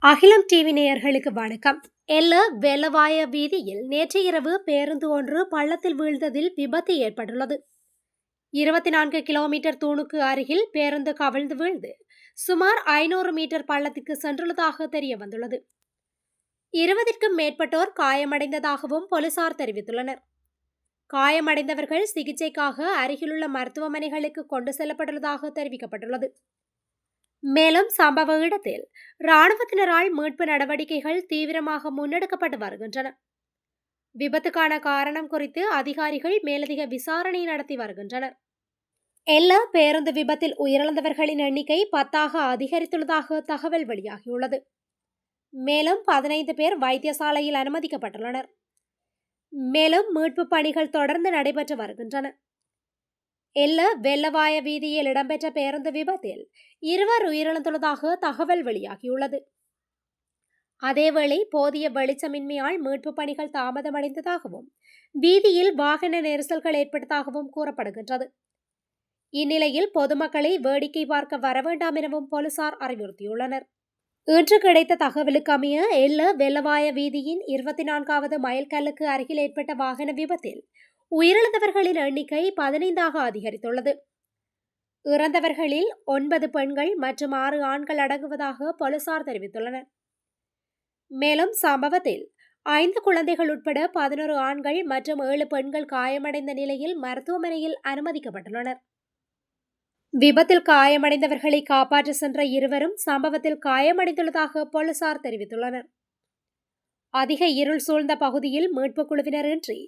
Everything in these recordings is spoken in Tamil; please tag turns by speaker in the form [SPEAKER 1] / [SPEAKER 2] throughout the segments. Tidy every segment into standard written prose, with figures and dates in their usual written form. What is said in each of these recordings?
[SPEAKER 1] அகிலம் டிவி நேயர்களுக்கு வணக்கம். வெள்ளவாய வீதியில் நேற்று இரவு பேருந்து ஒன்று பள்ளத்தில் வீழ்ந்ததில் விபத்து ஏற்பட்டுள்ளது. 24 கிலோமீட்டர் தூணுக்கு அருகில் பேருந்து கவிழ்ந்து வீழ்ந்து சுமார் 500 மீட்டர் பள்ளத்திற்கு சென்றுள்ளதாக தெரிய வந்துள்ளது. 20க்கும் மேற்பட்டோர் காயமடைந்ததாகவும் போலீசார் தெரிவித்துள்ளனர். காயமடைந்தவர்கள் சிகிச்சைக்காக அருகிலுள்ள மருத்துவமனைகளுக்கு கொண்டு செல்லப்பட்டுள்ளதாக தெரிவிக்கப்பட்டுள்ளது. மேலும் சம்பவ இடத்தில் இராணுவத்தினரால் மீட்பு நடவடிக்கைகள் தீவிரமாக முன்னெடுக்கப்பட்டு வருகின்றன. விபத்துக்கான காரணம் குறித்து அதிகாரிகள் மேலதிக விசாரணை நடத்தி வருகின்றனர். பேருந்து விபத்தில் உயிரிழந்தவர்களின் எண்ணிக்கை 10ஆக அதிகரித்துள்ளதாக தகவல் வெளியாகியுள்ளது. மேலும் 15 பேர் வைத்தியசாலையில் அனுமதிக்கப்பட்டுள்ளனர். மேலும் மீட்பு பணிகள் தொடர்ந்து நடைபெற்று வருகின்றன. வெள்ளவாய வீதியில் இடம்பெற்ற பேருந்து விபத்தில் 2 உயிரிழந்துள்ளதாக தகவல் வெளியாகியுள்ளது. அதேவேளை போதிய வெளிச்சமின்மையால் மீட்பு பணிகள் தாமதமடைந்ததாகவும் வீதியில் வாகன நெரிசல்கள் ஏற்பட்டதாகவும் கூறப்படுகின்றது. இந்நிலையில் பொதுமக்களை வேடிக்கை பார்க்க வரவேண்டாம் எனவும் போலீசார் அறிவுறுத்தியுள்ளனர். இன்று கிடைத்த தகவலுக்கு அமைய வெள்ளவாய வீதியின் 24வது மைல்கல்லுக்கு அருகில் ஏற்பட்ட வாகன விபத்தில் உயிரிழந்தவர்களின் எண்ணிக்கை 15ஆக அதிகரித்துள்ளது. இறந்தவர்களில் 9 பெண்கள் மற்றும் 6 ஆண்கள் அடங்குவதாக போலீசார் தெரிவித்துள்ளனர். மேலும் சம்பவத்தில் 5 குழந்தைகள் உட்பட 11 ஆண்கள் மற்றும் 7 பெண்கள் காயமடைந்த நிலையில் மருத்துவமனையில் அனுமதிக்கப்பட்டுள்ளனர். விபத்தில் காயமடைந்தவர்களை காப்பாற்ற சென்ற இருவரும் சம்பவத்தில் காயமடைந்துள்ளதாக போலீசார் தெரிவித்துள்ளனர். அதிக இருள் சூழ்ந்த பகுதியில் மீட்பு குழுவினர் இன்றி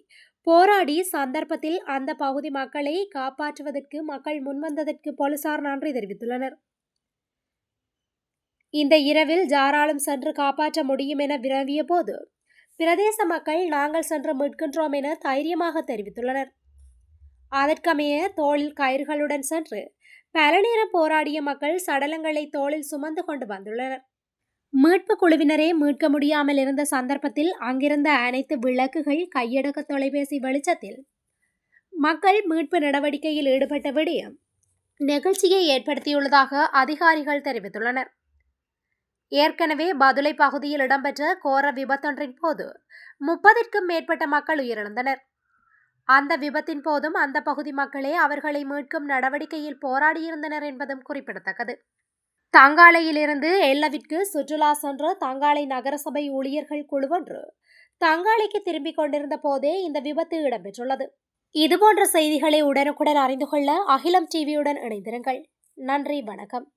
[SPEAKER 1] போராடி சந்தர்ப்பத்தில் அந்த பகுதி மக்களை காப்பாற்றுவதற்கு மக்கள் முன்வந்ததற்கு போலீசார் நன்றி தெரிவித்துள்ளனர். இந்த இரவில் யாராலும் சென்று காப்பாற்ற முடியும் என வினவிய போது பிரதேச மக்கள் நாங்கள் சென்று மீட்கின்றோம் என தைரியமாக தெரிவித்துள்ளனர். அதற்கமைய தோளில் கயிறுகளுடன் சென்று பல நேரம் போராடிய மக்கள் சடலங்களை தோளில் சுமந்து கொண்டு வந்துள்ளனர். மீட்பு குழுவினரே மீட்க முடியாமல் இருந்த சந்தர்ப்பத்தில் அங்கிருந்த அனைத்து விளக்குகள் கையடக்க தொலைபேசி வெளிச்சத்தில் மக்கள் மீட்பு நடவடிக்கையில் ஈடுபட்ட விடயம் நெகிழ்ச்சியை ஏற்படுத்தியுள்ளதாக அதிகாரிகள் தெரிவித்துள்ளனர். ஏற்கனவே பதுளை பகுதியில் இடம்பெற்ற கோர விபத்தொன்றின் போது 30க்கும் மேற்பட்ட மக்கள் உயிரிழந்தனர். அந்த விபத்தின் போதும் அந்த பகுதி மக்களே அவர்களை மீட்கும் நடவடிக்கையில் போராடியிருந்தனர் என்பதும் குறிப்பிடத்தக்கது. தங்காலையிலிருந்து எல்லவிற்கு சுற்றுலா சென்ற தங்காலை நகரசபை ஊழியர்கள் குழுவொன்று தங்காலைக்கு திரும்பிக் கொண்டிருந்த போதே இந்த விபத்து இடம்பெற்றுள்ளது. இதுபோன்ற செய்திகளை உடனுக்குடன் அறிந்து கொள்ள அகிலம் டிவியுடன் இணைந்திருங்கள். நன்றி, வணக்கம்.